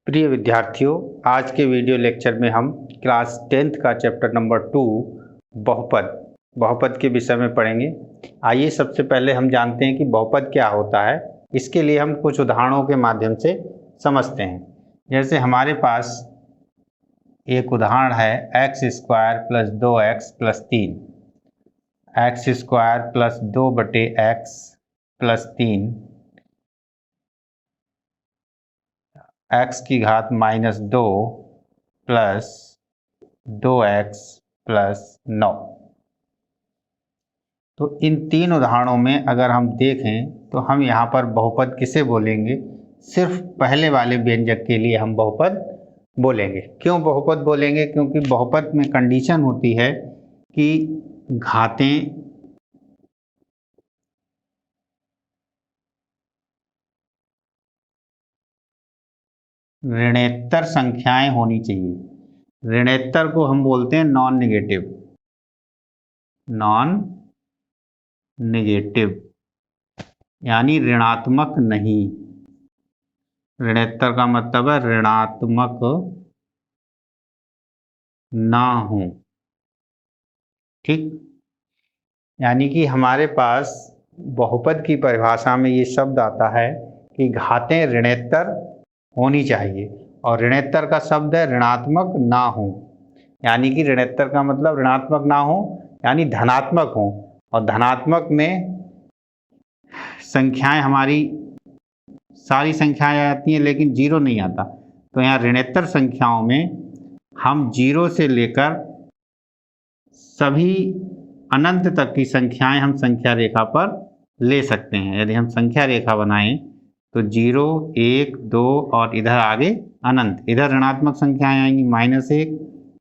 प्रिय विद्यार्थियों, आज के वीडियो लेक्चर में हम क्लास 10th का चैप्टर नंबर 2 बहुपद के विषय में पढ़ेंगे। आइए सबसे पहले हम जानते हैं कि बहुपद क्या होता है। इसके लिए हम कुछ उदाहरणों के माध्यम से समझते हैं। जैसे हमारे पास एक उदाहरण है x square plus 2x plus 3, x square plus 2/x plus 3, x की घात -2 प्लस 2x प्लस 9। तो इन तीन उदाहरणों में अगर हम देखें तो हम यहाँ पर बहुपद किसे बोलेंगे? सिर्फ पहले वाले व्यंजक के लिए हम बहुपद बोलेंगे। क्यों बहुपद बोलेंगे? क्योंकि बहुपद में कंडीशन होती है कि घातें ऋणेतर संख्याएं होनी चाहिए। ऋणेतर को हम बोलते हैं नॉन नेगेटिव, यानी ऋणात्मक नहीं। ऋणेतर का मतलब है ऋणात्मक ना हो। ठीक, यानी कि हमारे पास बहुपद की परिभाषा में ये शब्द आता है कि घातें ऋणेतर होनी चाहिए, और ऋणेतर का शब्द है ऋणात्मक ना हो। यानी कि ऋणेतर का मतलब ऋणात्मक ना हो यानी धनात्मक हो, और धनात्मक में संख्याएं हमारी सारी संख्याएं आती हैं लेकिन जीरो नहीं आता। तो यहाँ ऋणेतर संख्याओं में हम जीरो से लेकर सभी अनंत तक की संख्याएं हम संख्या रेखा पर ले सकते हैं। यदि हम संख्या रेखा बनाएं तो 0, 1, 2 और इधर आगे अनंत, इधर ऋणात्मक संख्याएं आएंगी -1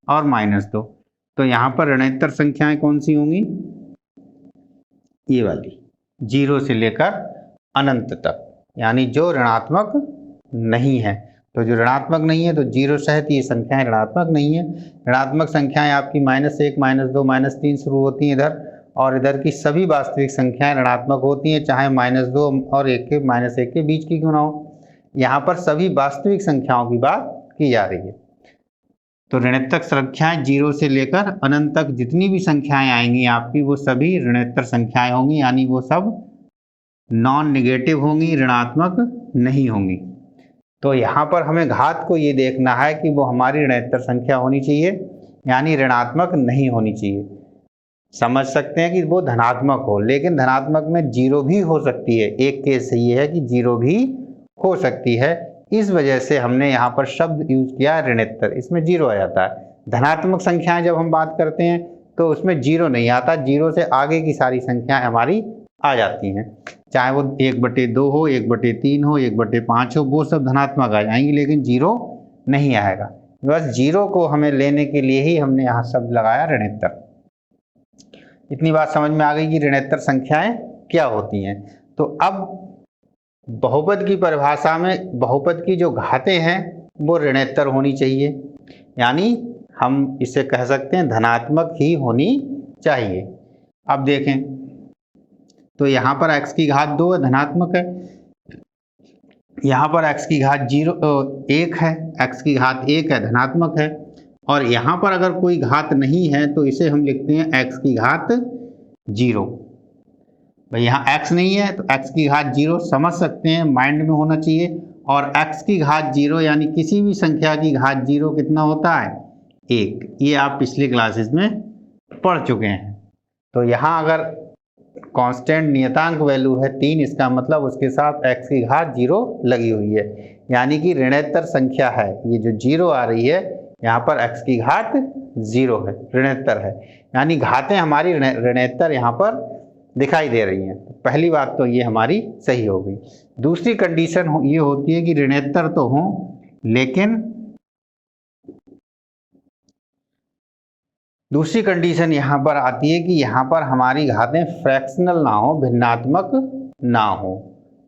और -2। तो यहाँ पर ऋणेतर संख्याएं कौन सी होंगी? ये वाली, 0 से लेकर अनंत तक, यानी जो ऋणात्मक नहीं है। तो जो ऋणात्मक नहीं है तो 0 सहित ये संख्याएं ऋणात्मक नहीं है। ऋणात्मक संख्याएं आपकी -1, -2, -3 शुरू होती हैं इधर, और इधर की सभी वास्तविक संख्याएं ऋणात्मक होती हैं, चाहे -2 और 1 के बीच की क्यों ना हो। यहाँ पर सभी वास्तविक संख्याओं की बात की जा रही है। तो ऋणेतर संख्याएं 0 से लेकर अनंत तक जितनी भी संख्याएं आएंगी आपकी, वो सभी ऋणेतर संख्याएं होंगी, यानी वो सब नॉन नेगेटिव होंगी, ऋणात्मक नहीं होंगी। तो यहाँ पर हमें घात को ये देखना है कि वो हमारी ऋणेतर संख्या होनी चाहिए, यानी ऋणात्मक नहीं होनी चाहिए। समझ सकते हैं कि वो धनात्मक हो, लेकिन धनात्मक में जीरो भी हो सकती है। एक केस ये है कि जीरो भी हो सकती है, इस वजह से हमने यहाँ पर शब्द यूज किया ऋणेतर, इसमें जीरो आ जाता है। धनात्मक संख्याएं जब हम बात करते हैं तो उसमें जीरो नहीं आता, जीरो से आगे की सारी संख्याएं हमारी आ जाती हैं, चाहे वो 1/2 हो, 1/3 हो, 1/5 हो, वो सब धनात्मक आ जाएंगी, लेकिन जीरो नहीं आएगा। बस जीरो को हमें लेने के लिए ही हमने यहाँ शब्द लगाया ऋणेतर। इतनी बात समझ में आ गई कि ऋणेतर संख्याएं क्या होती हैं। तो अब बहुपद की परिभाषा में बहुपद की जो घातें हैं वो ऋणेतर होनी चाहिए, यानी हम इसे कह सकते हैं धनात्मक ही होनी चाहिए। अब देखें तो यहाँ पर x की घात 2 है, धनात्मक है। यहाँ पर x की घात 1 है, x की घात 1 है, धनात्मक है। और यहाँ पर अगर कोई घात नहीं है तो इसे हम लिखते हैं x की घात 0। भाई यहाँ x नहीं है तो x की घात 0 समझ सकते हैं, माइंड में होना चाहिए। और x की घात 0 यानी किसी भी संख्या की घात 0 कितना होता है? 1। ये आप पिछली क्लासेस में पढ़ चुके हैं। तो यहाँ अगर कांस्टेंट नियतांक वैल्यू है 3, इसका मतलब उसके साथ x की घात 0 लगी हुई है, यानी कि ऋणेतर संख्या है। ये जो 0 आ रही है यहाँ पर x की घात 0 है, ऋणेतर है, यानी घातें हमारी ऋणेतर यहाँ पर दिखाई दे रही हैं। पहली बात तो ये हमारी सही हो गई। दूसरी कंडीशन ये होती है कि ऋणेतर तो हो, लेकिन दूसरी कंडीशन यहाँ पर आती है कि यहाँ पर हमारी घातें फ्रैक्शनल ना हो, भिन्नात्मक ना हो।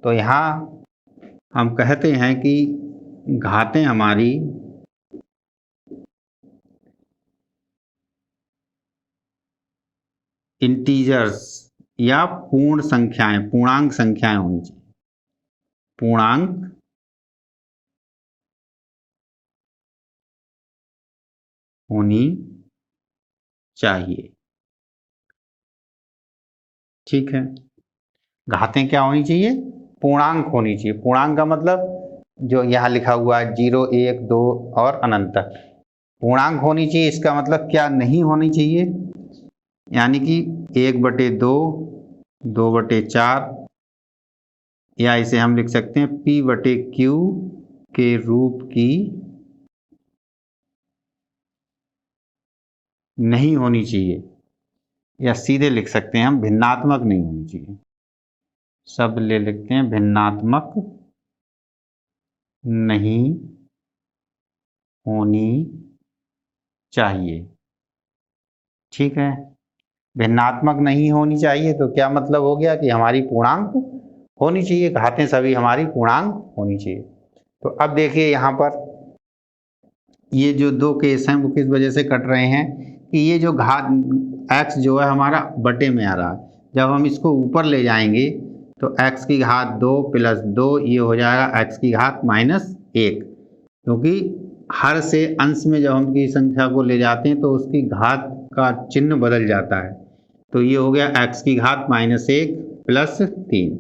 तो यहाँ हम कहते हैं कि घातें हमारी इंटीजर्स या पूर्ण संख्याएं, पूर्णांक संख्याएं होनी चाहिए। पूर्णांक होनी चाहिए। ठीक है, घातें क्या होनी चाहिए? पूर्णांक होनी चाहिए। पूर्णांक का मतलब जो यहाँ लिखा हुआ है 0, 1, 2 और अनंत तक पूर्णांक होनी चाहिए। इसका मतलब क्या नहीं होनी चाहिए? यानी कि 1/2, 2/4 या इसे हम लिख सकते हैं P/Q के रूप की नहीं होनी चाहिए, या सीधे लिख सकते हैं हम भिन्नात्मक नहीं होनी चाहिए। सब ले लिखते हैं भिन्नात्मक नहीं होनी चाहिए। ठीक है, भिन्नात्मक नहीं होनी चाहिए तो क्या मतलब हो गया कि हमारी पूर्णांक होनी चाहिए, घातें सभी हमारी पूर्णांक होनी चाहिए। तो अब देखिए यहाँ पर ये जो दो केस हैं वो किस वजह से कट रहे हैं कि ये जो घात x जो है हमारा बटे में आ रहा है। जब हम इसको ऊपर ले जाएंगे तो x की घात 2 + 2 ये हो जाएगा x की घात -1, क्योंकि हर से अंश में जब हम की संख्या को ले जाते हैं तो उसकी घात का चिन्ह बदल जाता है। तो ये हो गया x की घात -1 + 3।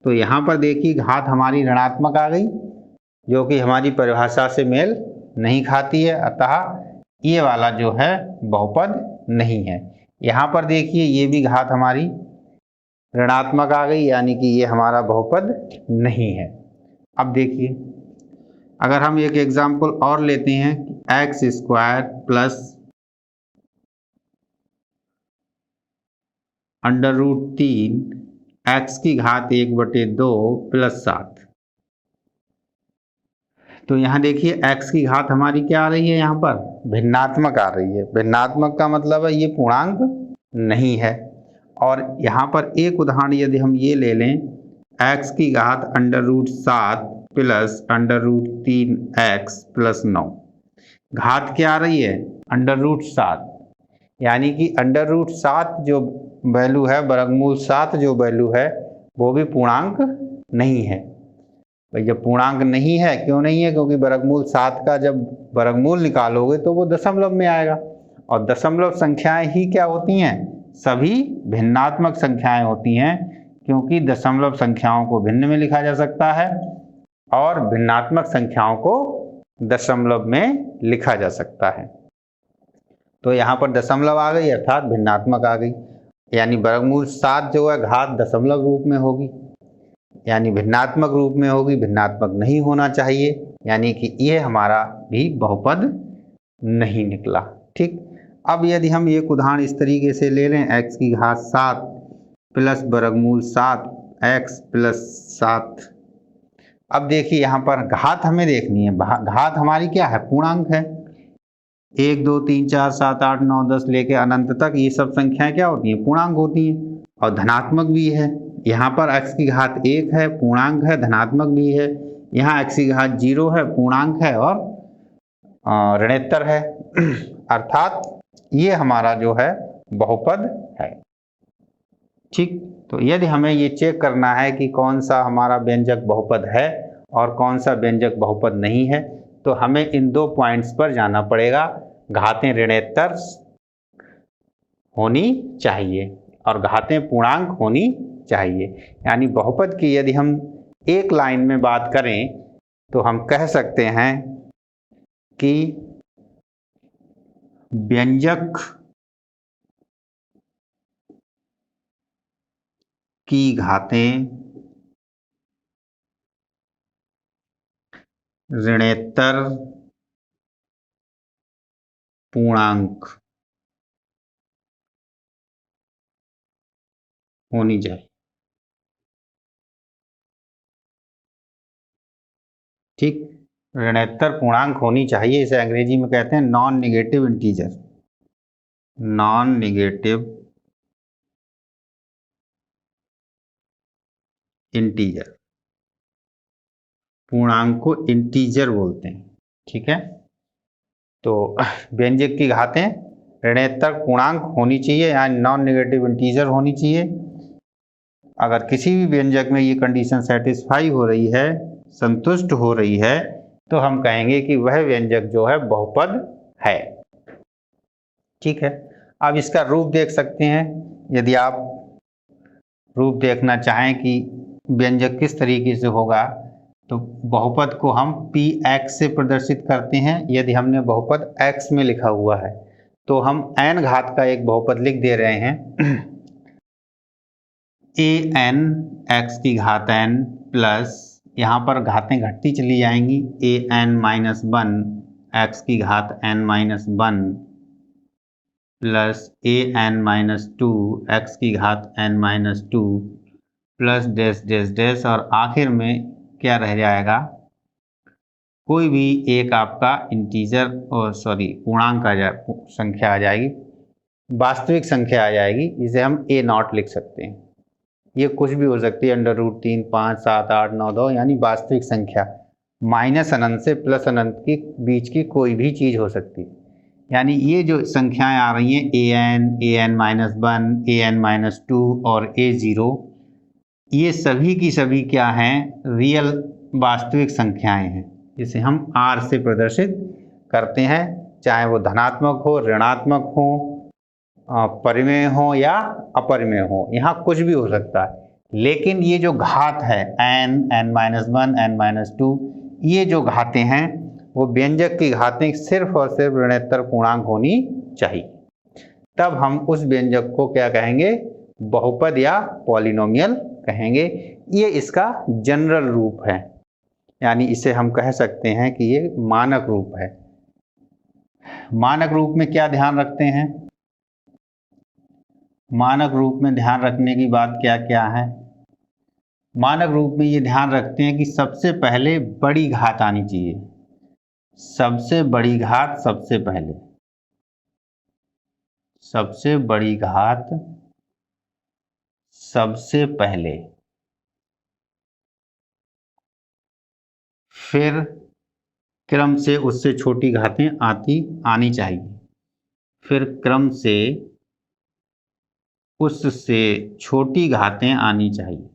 तो यहाँ पर देखिए घात हमारी ऋणात्मक आ गई, जो कि हमारी परिभाषा से मेल नहीं खाती है, अतः ये वाला जो है बहुपद नहीं है। यहाँ पर देखिए ये भी घात हमारी ऋणात्मक आ गई, यानी कि ये हमारा बहुपद नहीं है। अब देखिए अगर हम एक एग्जाम्पल और लेते हैं x² + √3 x की घात 1/2 + 7। तो यहाँ देखिए x की घात हमारी क्या आ रही है? यहाँ पर भिन्नात्मक आ रही है। भिन्नात्मक का मतलब है ये पूर्णांक नहीं है। और यहाँ पर एक उदाहरण यदि हम ये ले लें x की घात √7 + √3x + 9। घात क्या आ रही है? √7, यानी कि √7 जो वैल्यू है, वर्गमूल 7 जो वैल्यू है वो भी पूर्णांक नहीं है। भाई जब पूर्णांक नहीं है, क्यों नहीं है? क्योंकि वर्गमूल 7 का जब वर्गमूल निकालोगे तो वो दशमलव में आएगा, और दशमलव संख्याएं ही क्या होती हैं? सभी भिन्नात्मक संख्याएं होती हैं, क्योंकि दशमलव संख्याओं को भिन्न में लिखा जा सकता है और भिन्नात्मक संख्याओं को दशमलव में लिखा जा सकता है। तो यहाँ पर दशमलव आ गई अर्थात भिन्नात्मक आ गई, यानी वर्गमूल 7 जो है घात दशमलव रूप में होगी, यानी भिन्नात्मक रूप में होगी, भिन्नात्मक नहीं होना चाहिए, यानी कि ये हमारा भी बहुपद नहीं निकला। ठीक, अब यदि हम एक उदाहरण इस तरीके से ले लें x की घात 7 + वर्गमूल 7 x + 7। अब देखिए यहाँ पर घात हमें देखनी है। घात हमारी क्या है? पूर्णांक है। 1, 2, 3, 4, 7, 8, 9, 10 लेके अनंत तक ये सब संख्याएं क्या होती हैं? पूर्णांक होती हैं, और धनात्मक भी है। यहाँ पर x की घात 1 है, पूर्णांक है, धनात्मक भी है। यहाँ x की घात 0 है, पूर्णांक है और ऋणोत्तर है। अर्थात ये हमारा जो है बहुपद है। ठीक, तो यदि हमें ये चेक करना है कि कौन सा हमारा व्यंजक बहुपद है और कौन सा व्यंजक बहुपद नहीं है, तो हमें इन दो पॉइंट्स पर जाना पड़ेगा। घातें ऋणोत्तर होनी चाहिए और घातें पूर्णांक होनी चाहिए। यानी बहुपद की यदि हम एक लाइन में बात करें तो हम कह सकते हैं कि व्यंजक की घातें ऋणोत्तर पूर्णांक होनी चाहिए। ठीक, ऋणोत्तर पूर्णांक होनी चाहिए। इसे अंग्रेजी में कहते हैं non negative integer. Non negative integer, पूर्णांक को इंटीजर बोलते हैं। ठीक है, तो व्यंजक की घातें ऋणोत्तर पूर्णांक होनी चाहिए, यानी नॉन नेगेटिव इंटीजर होनी चाहिए। अगर किसी भी व्यंजक में ये कंडीशन सेटिस्फाई हो रही है, संतुष्ट हो रही है, तो हम कहेंगे कि वह व्यंजक जो है बहुपद है। ठीक है, अब इसका रूप देख सकते हैं। यदि आप रूप देखना चाहें कि व्यंजक किस तरीके से होगा, तो बहुपद को हम पी एक्स से प्रदर्शित करते हैं। यदि हमने बहुपद एक्स में लिखा हुआ है तो हम n घात का एक बहुपद लिख दे रहे हैं ए एन एक्स की घात n प्लस, यहाँ पर घातें घटती चली जाएंगी, A N minus one x की घात n minus one plus A N minus two x की घात n minus two plus dash dash dash, और आखिर में क्या रह जाएगा, कोई भी एक आपका इंटीजर और पूर्णांक संख्या आ जाएगी, वास्तविक संख्या आ जाएगी, जिसे हम ए नॉट लिख सकते हैं। ये कुछ भी हो सकती है, √3, 5, 7, 8, 9, 2, यानी वास्तविक संख्या, माइनस अनंत से प्लस अनंत के बीच की कोई भी चीज़ हो सकती है। यानी ये जो संख्याएं आ रही हैं A N minus one, A N minus two और A0, ये सभी की सभी क्या हैं, रियल वास्तविक संख्याएं हैं, जिसे हम R से प्रदर्शित करते हैं, चाहे वो धनात्मक हो, ऋणात्मक हो, परिमेय हो या अपरिमेय हो, यहाँ कुछ भी हो सकता है। लेकिन ये जो घात है n, n minus one, n minus two, ये जो घातें हैं वो व्यंजक की घातें सिर्फ और सिर्फ ऋणोत्तर पूर्णांक होनी चाहिए, तब हम उस व्यंजक को क्या कहेंगे, बहुपद या पॉलिनोमियल कहेंगे। ये इसका जनरल रूप है, यानी इसे हम कह सकते हैं कि ये मानक रूप है। मानक रूप में क्या ध्यान रखते हैं, मानक रूप में ध्यान रखने की बात क्या क्या है, मानक रूप में ये ध्यान रखते हैं कि सबसे पहले बड़ी घात आनी चाहिए, सबसे बड़ी घात सबसे पहले, सबसे बड़ी घात सबसे पहले, फिर क्रम से उससे छोटी घातें आनी चाहिए, फिर क्रम से उससे छोटी घातें आनी चाहिए।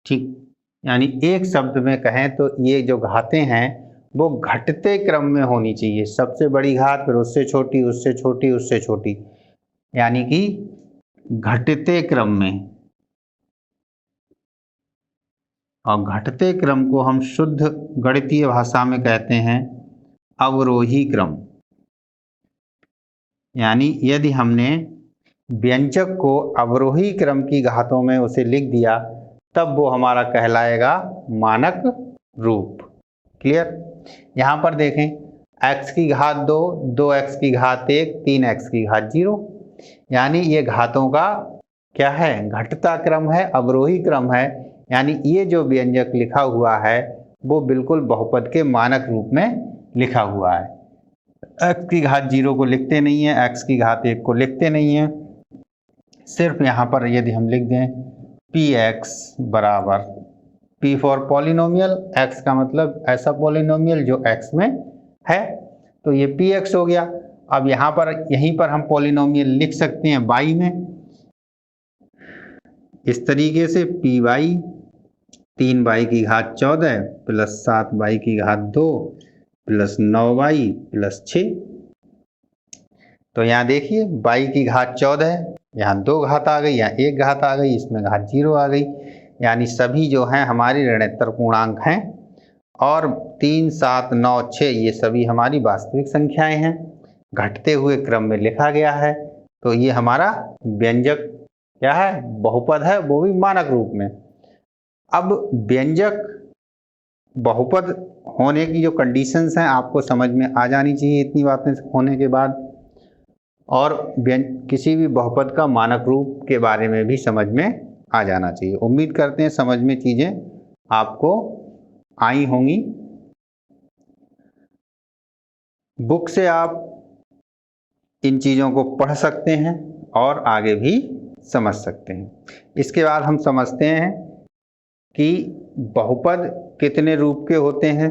ठीक, यानी एक शब्द में कहें तो ये जो घातें हैं वो घटते क्रम में होनी चाहिए, सबसे बड़ी घात, फिर उससे छोटी, उससे छोटी, उससे छोटी, यानी कि घटते क्रम में। और घटते क्रम को हम शुद्ध गणितीय भाषा में कहते हैं अवरोही क्रम। यानी यदि हमने व्यंजक को अवरोही क्रम की घातों में उसे लिख दिया, तब वो हमारा कहलाएगा मानक रूप। क्लियर? यहाँ पर देखें, x की घात 2, 2x की घात 1, 3x की घात 0, यानी ये घातों का क्या है, घटता क्रम है, अवरोही क्रम है। यानी ये जो व्यंजक लिखा हुआ है वो बिल्कुल बहुपद के मानक रूप में लिखा हुआ है। x की घात 0 को लिखते नहीं है, x की घात 1 को लिखते नहीं है, सिर्फ यहाँ पर यदि हम लिख दें px बराबर p फॉर पॉलिनोमियल, x का मतलब ऐसा पॉलिनोमियल जो x में है, तो ये px हो गया। अब यहाँ पर यहीं पर हम पॉलिनोमियल लिख सकते हैं y में, इस तरीके से py 3y की घात 14 प्लस 7y की घात 2 प्लस 9y प्लस 6। तो यहाँ देखिए y की घात 14, यहाँ 2 घात आ गई, यहाँ 1 घात आ गई, इसमें घात 0 आ गई, यानी सभी जो हैं हमारी ऋणोत्तर पूर्णांक हैं। और 3, 7, 9, 6 ये सभी हमारी वास्तविक संख्याएं हैं, घटते हुए क्रम में लिखा गया है। तो ये हमारा व्यंजक क्या है, बहुपद है, वो भी मानक रूप में। अब व्यंजक बहुपद होने की जो कंडीशंस हैं आपको समझ में आ जानी चाहिए इतनी बातें होने के बाद, और किसी भी बहुपद का मानक रूप के बारे में भी समझ में आ जाना चाहिए। उम्मीद करते हैं समझ में चीज़ें आपको आई होंगी। बुक से आप इन चीज़ों को पढ़ सकते हैं और आगे भी समझ सकते हैं। इसके बाद हम समझते हैं कि बहुपद कितने रूप के होते हैं,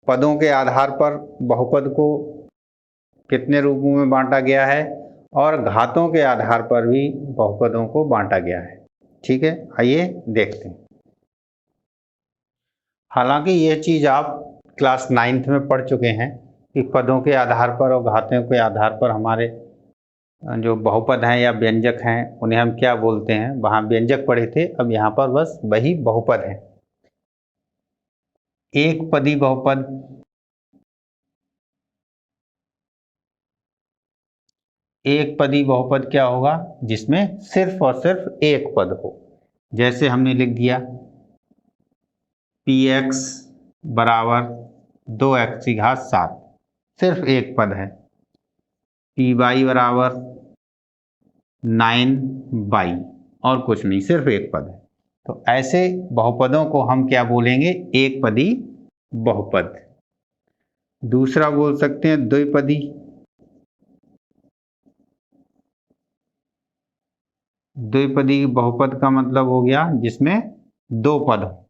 पदों के आधार पर बहुपद को कितने रूपों में बांटा गया है, और घातों के आधार पर भी बहुपदों को बांटा गया है। ठीक है, आइए देखते हैं। हालांकि ये चीज़ आप क्लास 9th में पढ़ चुके हैं कि पदों के आधार पर और घातों के आधार पर हमारे जो बहुपद हैं या व्यंजक हैं उन्हें हम क्या बोलते हैं, वहाँ व्यंजक पढ़े थे, अब यहाँ पर बस वही बहुपद है। एक पदी बहुपद, एक पदी बहुपद क्या होगा, जिसमें सिर्फ और सिर्फ एक पद हो। जैसे हमने लिख दिया px बराबर 2x की घात 7, सिर्फ एक पद है। py बराबर 9y, और कुछ नहीं, सिर्फ एक पद है। तो ऐसे बहुपदों को हम क्या बोलेंगे, एक पदी बहुपद। दूसरा बोल सकते हैं द्विपदी। द्विपदी बहुपद का मतलब हो गया जिसमें दो पद हो,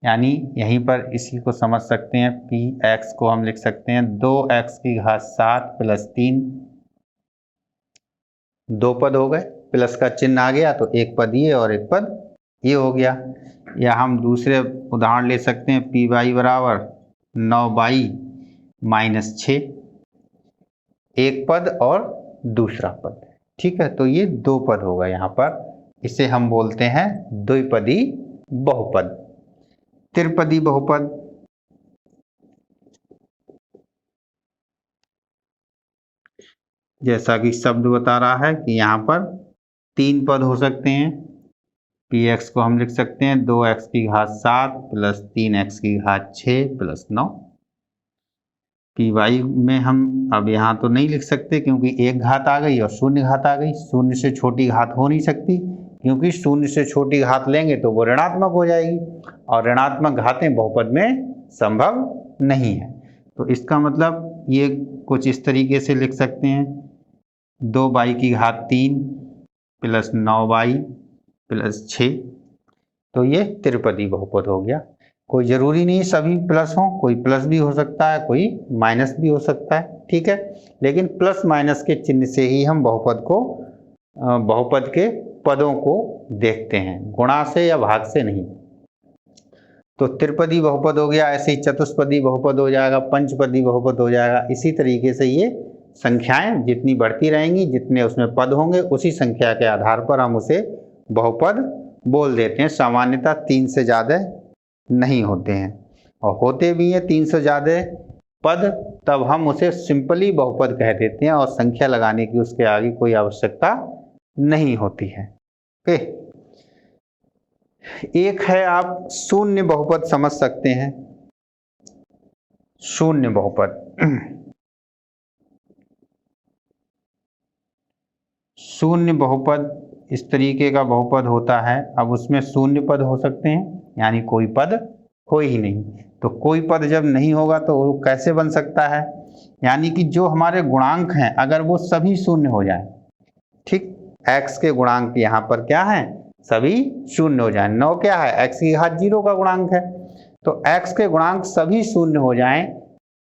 यानी यहीं पर इसी को समझ सकते हैं, पी एक्स को हम लिख सकते हैं 2x की घात 7 प्लस 3, दो पद हो गए, प्लस का चिन्ह आ गया तो एक पद ये और एक पद ये हो गया। या हम दूसरे उदाहरण ले सकते हैं, पी वाई बराबर 9y माइनस 6, एक पद और दूसरा पद। ठीक है, तो ये दो पद होगा यहाँ पर, इसे हम बोलते हैं द्विपदी बहुपद। त्रिपदी बहुपद, जैसा कि शब्द बता रहा है कि यहाँ पर तीन पद हो सकते हैं। पी एक्स को हम लिख सकते हैं 2x की घात 7 प्लस 3x की घात 6 प्लस 9। पी वाई में हम अब यहाँ तो नहीं लिख सकते क्योंकि एक घात आ गई और शून्य घात आ गई, शून्य से छोटी घात हो नहीं सकती, क्योंकि शून्य से छोटी घात लेंगे तो वो ऋणात्मक हो जाएगी और ऋणात्मक घातें बहुपद में संभव नहीं है। तो इसका मतलब ये कुछ इस तरीके से लिख सकते हैं, 2y की घात 3 प्लस 9y प्लस 6, तो ये त्रिपदी बहुपद हो गया। कोई जरूरी नहीं सभी प्लस हो, कोई प्लस भी हो सकता है, कोई माइनस भी हो सकता है, ठीक है, लेकिन प्लस माइनस के चिन्ह से ही हम बहुपद को, बहुपद के पदों को देखते हैं, गुणा से या भाग से नहीं। तो त्रिपदी बहुपद हो गया, ऐसे ही चतुष्पदी बहुपद हो जाएगा, पंचपदी बहुपद हो जाएगा। इसी तरीके से ये संख्याएं जितनी बढ़ती रहेंगी, जितने उसमें पद होंगे, उसी संख्या के आधार पर हम उसे बहुपद बोल देते हैं। सामान्यतः 3 से ज़्यादा नहीं होते हैं, और होते भी हैं 3 से ज़्यादा पद, तब हम उसे सिंपली बहुपद कह देते हैं और संख्या लगाने की उसके आगे कोई आवश्यकता नहीं होती है। ओके, एक है, आप शून्य बहुपद समझ सकते हैं। शून्य बहुपद, शून्य बहुपद इस तरीके का बहुपद होता है। अब उसमें शून्य पद हो सकते हैं, यानी कोई पद हो ही नहीं। तो कोई पद जब नहीं होगा तो वो कैसे बन सकता है, यानी कि जो हमारे गुणांक हैं अगर वो सभी शून्य हो जाए, ठीक, x के गुणांक यहाँ पर क्या है, सभी शून्य हो जाए। 9 क्या है, x की घात 0 का गुणांक है, तो x के गुणांक सभी शून्य हो जाएं,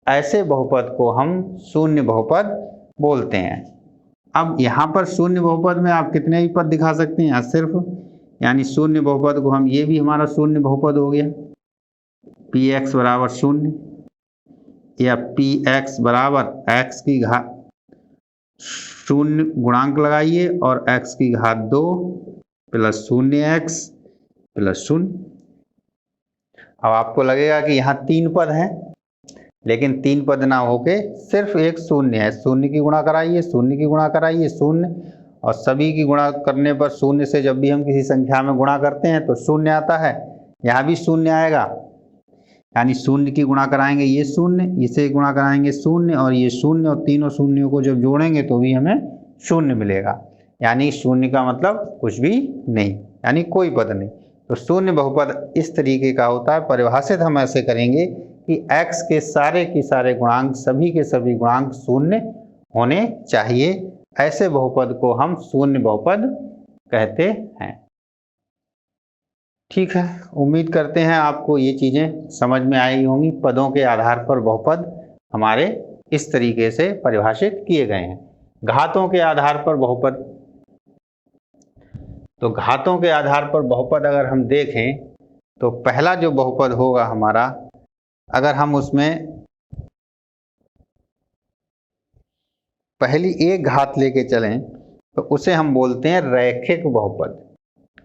ऐसे बहुपद को हम शून्य बहुपद बोलते हैं। अब यहाँ पर शून्य बहुपद में आप कितने भी पद दिखा सकते हैं, सिर्फ, यानी शून्य बहुपद को हम, ये भी हमारा शून्य बहुपद हो गया, पी एक्स बराबर शून्य, या पी एक्स बराबर x की घात शून्य गुणांक लगाइए और x की घात 2 प्लस 0x प्लस 0। अब आपको लगेगा कि यहाँ 3 पद हैं, लेकिन 3 पद ना होके सिर्फ एक शून्य है। शून्य की गुणा कराइए, शून्य की गुणा कराइए, शून्य, और सभी की गुणा करने पर शून्य से जब भी हम किसी संख्या में गुणा करते हैं तो शून्य आता है, यहाँ भी शून्य आएगा, यानी शून्य की गुणा कराएंगे ये शून्य, इसे गुणा कराएंगे शून्य और ये शून्य, और तीनों शून्यों को जब जोड़ेंगे तो भी हमें शून्य मिलेगा, यानी शून्य का मतलब कुछ भी नहीं, यानी कोई पद नहीं। तो शून्य बहुपद इस तरीके का होता है। परिभाषित हम ऐसे करेंगे कि x के सारे गुणांक, सभी के सभी गुणांक शून्य होने चाहिए, ऐसे बहुपद को हम शून्य बहुपद कहते हैं। ठीक है, उम्मीद करते हैं आपको ये चीज़ें समझ में आई होंगी। पदों के आधार पर बहुपद हमारे इस तरीके से परिभाषित किए गए हैं। घातों के आधार पर बहुपद, तो घातों के आधार पर बहुपद अगर हम देखें तो पहला जो बहुपद होगा हमारा, अगर हम उसमें पहली एक घात लेके चलें तो उसे हम बोलते हैं रैखिक बहुपद।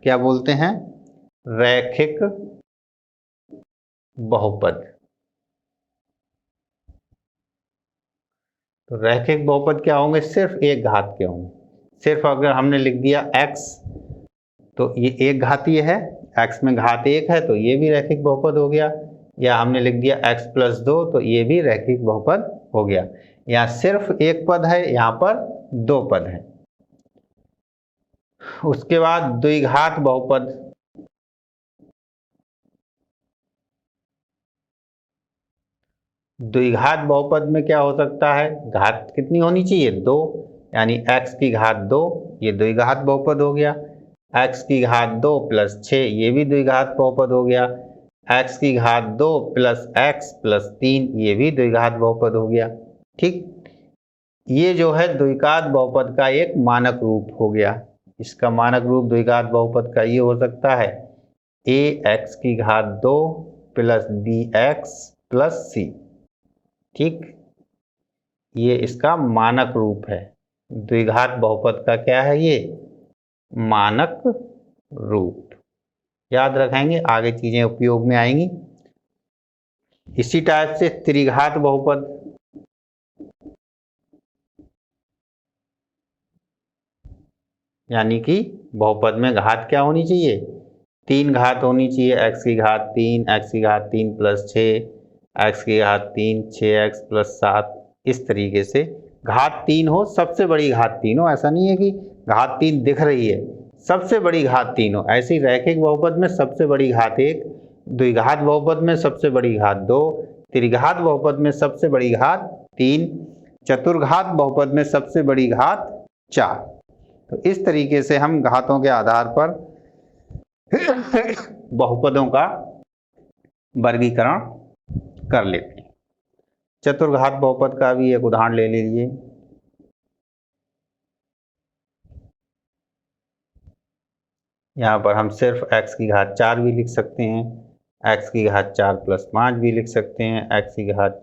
क्या बोलते हैं? रैखिक बहुपद। तो रैखिक बहुपद क्या होंगे? सिर्फ एक घात के होंगे। सिर्फ अगर हमने लिख दिया x तो ये एक घातीय है, x में घात एक है तो ये भी रैखिक बहुपद हो गया, या हमने लिख दिया x प्लस 2 तो ये भी रैखिक बहुपद हो गया। यहाँ सिर्फ एक पद है, यहाँ पर दो पद है। उसके बाद द्विघात बहुपद। द्विघात बहुपद में क्या हो सकता है? घात कितनी होनी चाहिए? 2, यानी x की घात 2, ये द्विघात बहुपद हो गया। x की घात 2 प्लस 6, ये भी द्विघात बहुपद हो गया। x की घात 2 प्लस x प्लस 3, ये भी द्विघात बहुपद हो गया। ठीक, ये जो है द्विघात बहुपद का एक मानक रूप हो गया। इसका मानक रूप द्विघात बहुपद का ये हो सकता है ax की घात 2 प्लस bx प्लस c। ठीक, ये इसका मानक रूप है। द्विघात बहुपद का क्या है? ये मानक रूप। याद रखेंगे, आगे चीजें उपयोग में आएंगी। इसी टाइप से त्रिघात बहुपद। यानी कि बहुपद में घात क्या होनी चाहिए? 3 घात होनी चाहिए। x की घात 3, x की घात 3 प्लस 6, x की घात 3, 6x प्लस 7। इस तरीके से घात 3 हो, सबसे बड़ी घात 3 हो। ऐसा नहीं है कि घात 3 दिख रही है, सबसे बड़ी घात 3 हो। ऐसे ही रैखिक बहुपद में सबसे बड़ी घात 1, द्विघात बहुपद में सबसे बड़ी घात 2, त्रिघात बहुपद में सबसे बड़ी घात 3, चतुर्घात बहुपद में सबसे बड़ी घात 4। तो इस तरीके से हम घातों के आधार पर बहुपदों का वर्गीकरण कर लेते हैं। चतुर्घात बहुपद का भी एक उदाहरण ले लीजिए। यहाँ पर हम सिर्फ x की घात 4 भी लिख सकते हैं, x की घात 4 प्लस 5 भी लिख सकते हैं, x की घात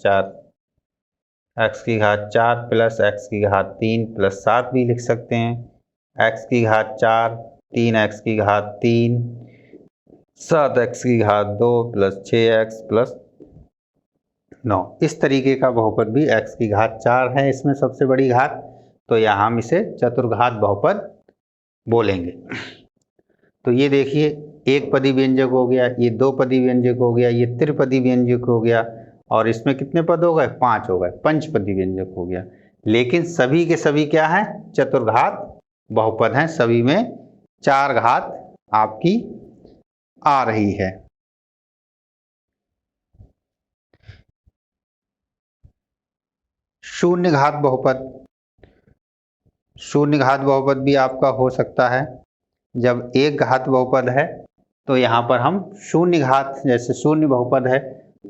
4 प्लस x की घात 3 प्लस 7 भी लिख सकते हैं, x की घात 4, 3x की घात 3, 7x की घात 2 प्लस 6x प्लस 9। इस तरीके का बहुपद भी x की घात 4 है इसमें सबसे बड़ी घात, तो यहाँ हम इसे चतुर्घात बहुपद बोलेंगे। तो ये देखिए, एक पदी व्यंजक हो गया, ये दो पदी व्यंजक हो गया, ये त्रिपदी व्यंजक हो गया, और इसमें कितने पद हो गए? 5 हो गए, पंचपदी व्यंजक हो गया। लेकिन सभी के सभी क्या है? चतुर्घात बहुपद हैं। सभी में 4 घात आपकी आ रही है। शून्य घात बहुपद। शून्य घात बहुपद भी आपका हो सकता है। जब एक घात बहुपद है तो यहाँ पर हम शून्य घात, जैसे शून्य बहुपद है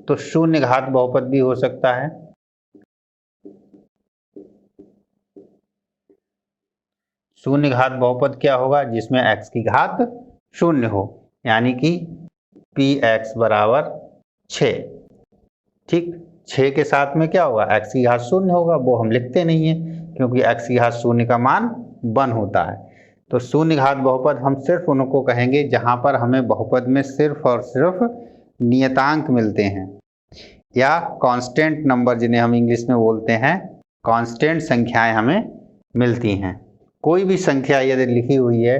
तो शून्य घात बहुपद भी हो सकता है। शून्य घात बहुपद क्या होगा? जिसमें x की घात शून्य हो, यानी कि px बराबर 6। ठीक, 6 के साथ में क्या होगा? x की घात शून्य होगा, वो हम लिखते नहीं है क्योंकि x की घात शून्य का मान 1 होता है। तो शून्य घात बहुपद हम सिर्फ उनको कहेंगे जहां पर हमें बहुपद में सिर्फ और सिर्फ नियतांक मिलते हैं, या कांस्टेंट नंबर जिन्हें हम इंग्लिश में बोलते हैं, कांस्टेंट संख्याएं हमें मिलती हैं। कोई भी संख्या यदि लिखी हुई है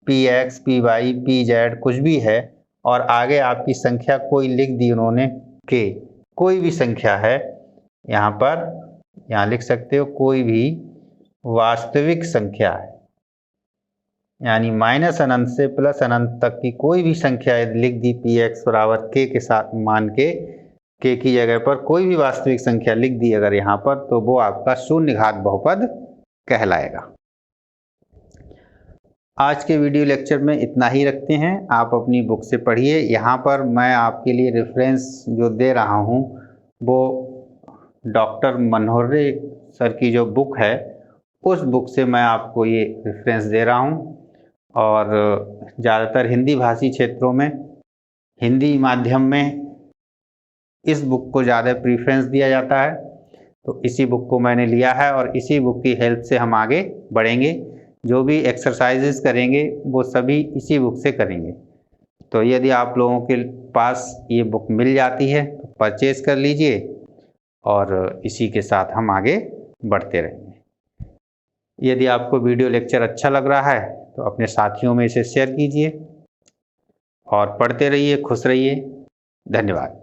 px, py, pz कुछ भी है, और आगे आपकी संख्या कोई लिख दी उन्होंने k, कोई भी संख्या है, यहाँ पर यहाँ लिख सकते हो कोई भी वास्तविक संख्या है, यानी माइनस अनंत से प्लस अनंत तक की कोई भी संख्या यदि लिख दी px बराबर k के साथ मान के, k की जगह पर कोई भी वास्तविक संख्या लिख दी अगर यहाँ पर, तो वो आपका शून्य घात बहुपद कहलाएगा। आज के वीडियो लेक्चर में इतना ही रखते हैं। आप अपनी बुक से पढ़िए। यहाँ पर मैं आपके लिए रेफरेंस जो दे रहा हूँ वो डॉक्टर मनोहरे सर की जो बुक है उस बुक से मैं आपको ये रेफरेंस दे रहा हूँ, और ज़्यादातर हिंदी भाषी क्षेत्रों में हिंदी माध्यम में इस बुक को ज़्यादा प्रीफरेंस दिया जाता है, तो इसी बुक को मैंने लिया है और इसी बुक की हेल्प से हम आगे बढ़ेंगे। जो भी एक्सरसाइजेस करेंगे वो सभी इसी बुक से करेंगे। तो यदि आप लोगों के पास ये बुक मिल जाती है तो परचेज कर लीजिए और इसी के साथ हम आगे बढ़ते रहेंगे। यदि आपको वीडियो लेक्चर अच्छा लग रहा है तो अपने साथियों में इसे शेयर कीजिए और पढ़ते रहिए, खुश रहिए। धन्यवाद।